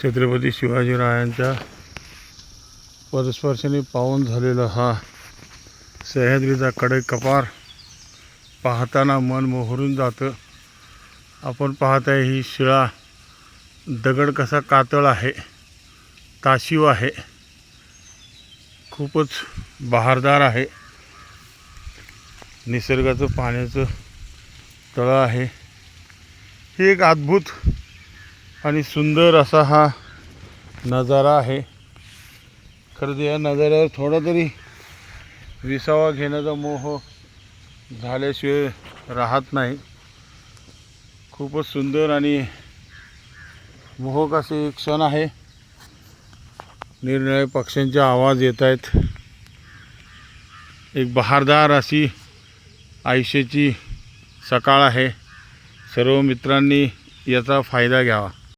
छत्रपती शिवाजीरायांच्या पदस्पर्शाने पावन झालेला हा सह्याद्रीचा कडेकपार पाहताना मन मोहरून जातं. आपण पाहत आहे ही शिळा दगड कसा कातळ आहे, ताशीव आहे, खूपच बहारदार आहे. निसर्गाचं पाण्याचं तळं आहे. हे एक अद्भुत आणि सुंदर असा हा नजारा आहे. खरं तर या नजाऱ्यावर थोडा तरी विसावा घेण्याचा मोह झाल्याशिवाय राहत नाही. खूपच सुंदर आणि मोहक असे एक क्षण आहे. निरनिराळ्या पक्ष्यांचे आवाज येत आहेत. एक बहारदार अशी आयुष्याची सकाळ आहे. सर्व मित्रांनी याचा फायदा घ्यावा.